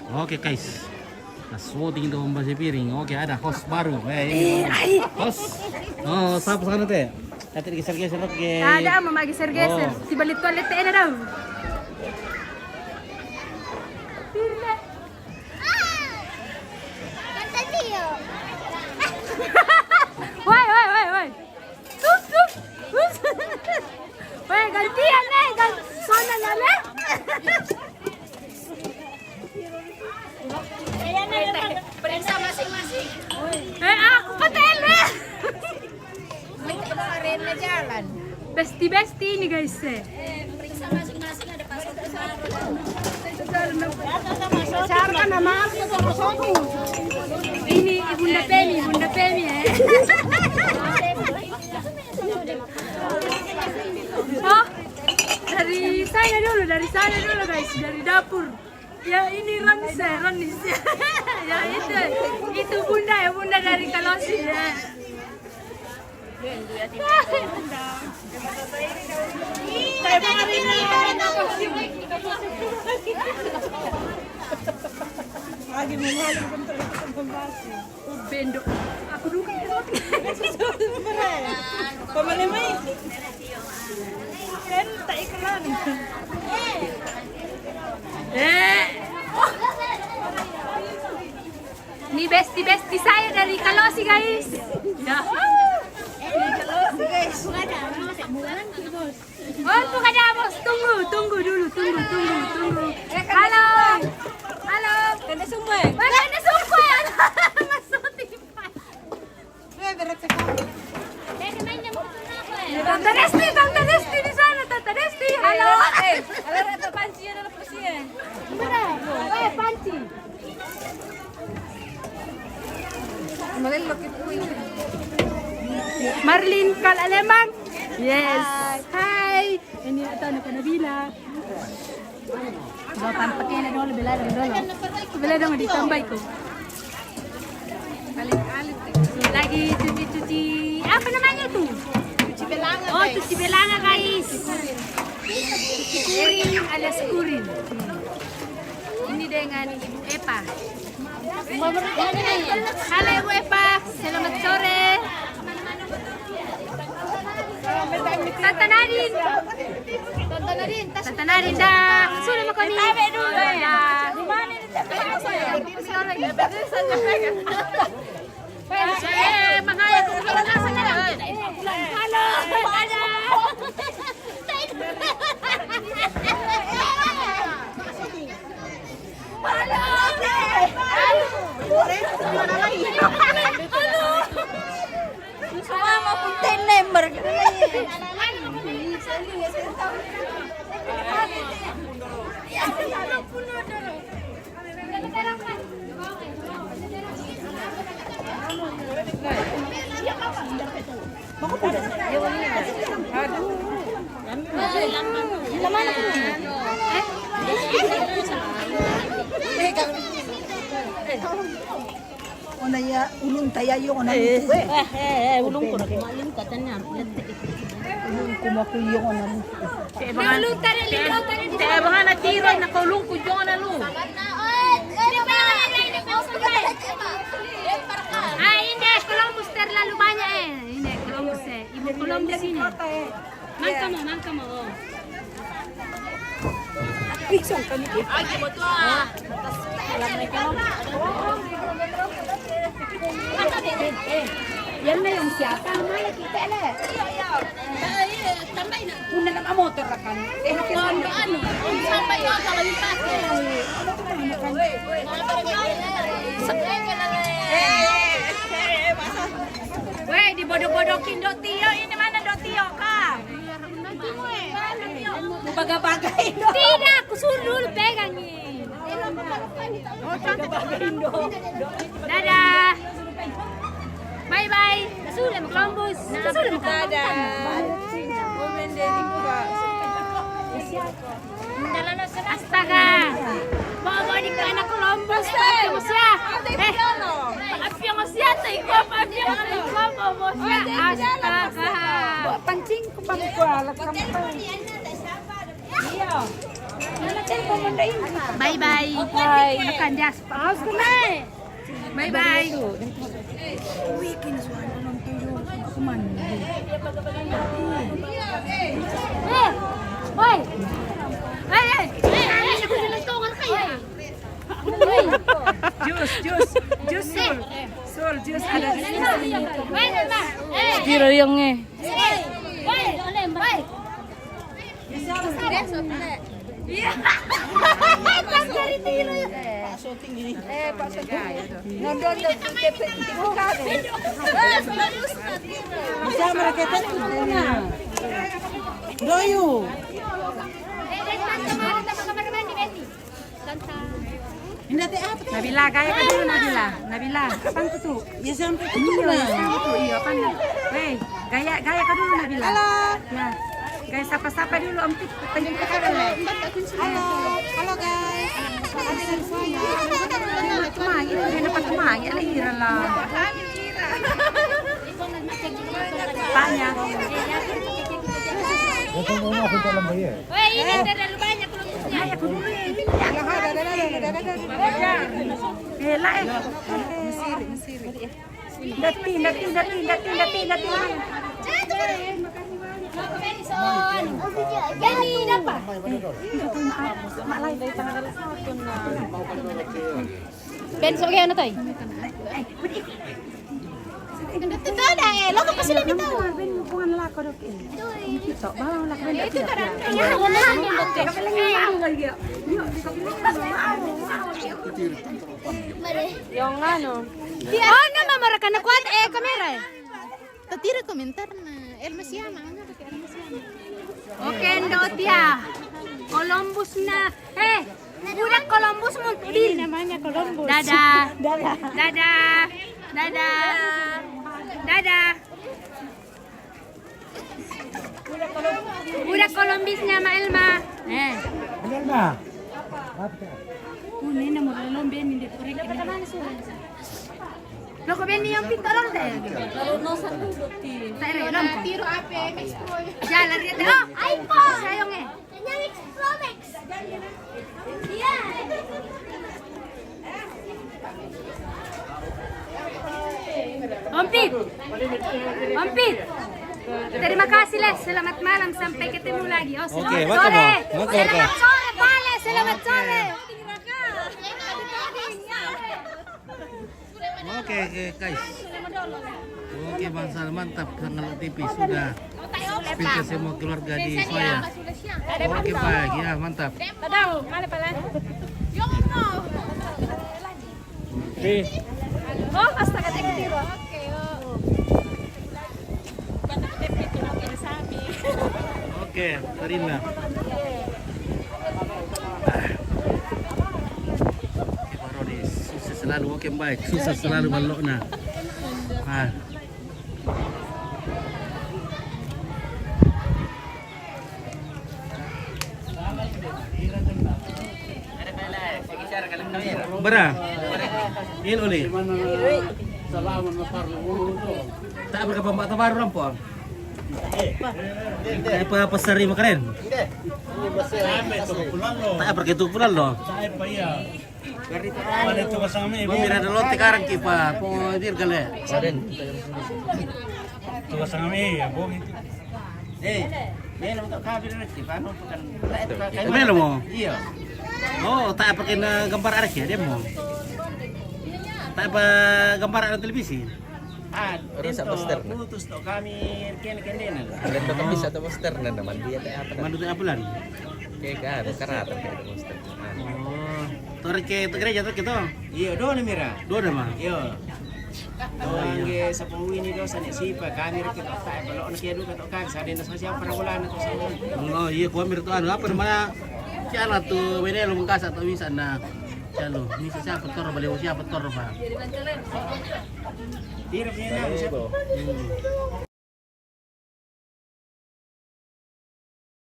Oke guys. Nah, voting untuk membaca piring. Oke, ada host baru. Ini host. Oh, siapa sana teh? Nanti digeser-geser oke. Ada mama geser-geser. Di balik toilet ada dah. Woi. Sus. Woi, gantian nih, sana nale. Periksa masing-masing. Aku petele. Kemarin jalan. Besti ini guys. Periksa masing-masing ada paspor Siapa nama aku? Ini Bunda Pemi ya. Oh, dari saya dulu guys, dari dapur. Ya ini Ronis. Ya itu Bunda dari Kalosi ya. Lagi mengalir bentuk pembasi. Bendok. Aku dulu Pemelimai. Kan tak iklan. Ini besti saya dari Kalosi guys. Ya. Kalosi guys. Oh, bukan ya bos. Tunggu dulu. Halo. Kena semua. Mana sumpah? Masuk timpan. Berat sekali. Tante Desti di sana, Tante Desti. Halo. Ada rata panci ada lepasnya. Mana? Panci. Malilok itu ini. Marlin Kal Alemang. Yes. Hai. Ini atau nak Nabila. Kalau tampaknya ada dulu bela dong ditambah itu. Alit. Lagi cuci. Apa namanya tuh? Cuci belanga. Oh, cuci belanga guys. Cuci kuring alias kuring. Ini dengan Ibu Epa. Halo Ibu Epa, selamat sore. Tante Nadine dah. Sudah makan ni. Dah. Makanya aku bilang sana. Halo. Ada. Semua punten lembar. Ona ya ulun tayayo ona lutu. ulung ko na kumalin ka tanam. Ulun kumakuyo ona lutu. Naulung tadi lihat tadi. Kaya baka natiro na kaulung ko yung na lu. Ini Columbus terlalu banyak Ini Columbus Ibu Columbus ini. Mangka mo. Pisong kami. Ay, mo ah. Yan na yung siyata. Mala kita na. Tambay na. Una na motor ra kan. Ano? Tambay na kalau yung pake. Weh, dibodoh-bodokin Dok Tio. Ini mana Dok Tio kah? Baga-bagay. Tidak, aku suruh dulu pegangin. Dadah. Bye-bye. Sudah mau Columbus. Sudah mau Astaga. Bawa di ke anak Columbus. Pakai musia. Pakai musia. Pakai musia. Astaga. Pancing ko pamkualat kampay. Iya. Bye-bye. Bye. Makan jas. Paus ko na eh. Bye-bye. Uy, kinasuhan ko ng tuyo. Kuman. Hoy! Ay! Ako nilantungan kaya. Juice, Sol, juice ada di sini. Tiro yung eh. Bisa mereka itu na. Doyo. Hindi ate apa? Nabila, gaya ka dulu Nabila. Nabila, kapan tuh? Ya sampai Iya, iya, apa nih? Hei, gaya ka dulu Nabila. Halo. Ya, gaya sapa-sapa dulu Om Tik. Pengen kita kan. Halo guys. Kumangi, hindi na kumangi. Alira lang. Tanya. Gaya ko dulu eh. Hela eh. Dati. Benso kayo na tayo. Ito na eh. Loko pa sila dito. Bukan lako dok eh. Ito, bawang lako na. Ito karang. Yung ano. Oh, nama mereka na kuat kamera eh. Tatira komentar na. Elma siyama. Oke, ndot ya. Columbus na. Budak Columbus mau din. Namanya Columbus. Dadah. Budak Columbusnya Ma Elma. Elma. Nena mo lalong ben hindi ko rin. Loko ben yung pinto lang deh. No sa tubot ti. Tire lang. Tiro ape, explore. Jalan rin. Oh, iPhone. Sayong eh. Kanyang Explomex. Yeah. Ompit. Terima kasih Les. Selamat malam sampai ketemu lagi. Oh, selamat Oke, sore. welcome. Selamat sore, Pale. Selamat sore. Oke, guys. Oke, Bang Sal, mantap. Sangat TV sudah spill ke semua keluarga di Soya. Oke, baik. Ya, mantap. Tadaw, mali pala. Yung mo. Oh, hasta ka tiro. Okay, oh. Bata ka dito na kaya sa amin. Oke, terima. Sukses selalu, oke baik. Sukses selalu balok na. Bara, il uli. Tak apa pembuat baru rampok. Apa pasari makarin? Tak apa gitu pulang loh. Mira de lote karang kipa, po dir gale. Saden. Tuwa sa kami, abong ito. Melo untuk kabel nanti, paano bukan? Melo mo? Iya. Oh, tak pakai gambar anak ya dia mau. Tak apa gambar anak televisi. Rusak poster na. Putus to kami kene-kene. Ulit na kami sa poster na naman. Dia tayo apa na. Mandu apa bulan? Kaya ka, karata kaya na poster. Oh, tore ke gereja to kito. Iya, do na mira. Do na ma. Iya. Angge sa pangwini do sa sipa kami rin kita tayo balok na kaya do kato kan sa din sa siya para wala na to sa. Oh, iya ko mir to ano apa namanya? Siya to wenelo mangkasa to bisa na. Chalo, misa siya petor baliw siya petor pa. Tira punya na siya.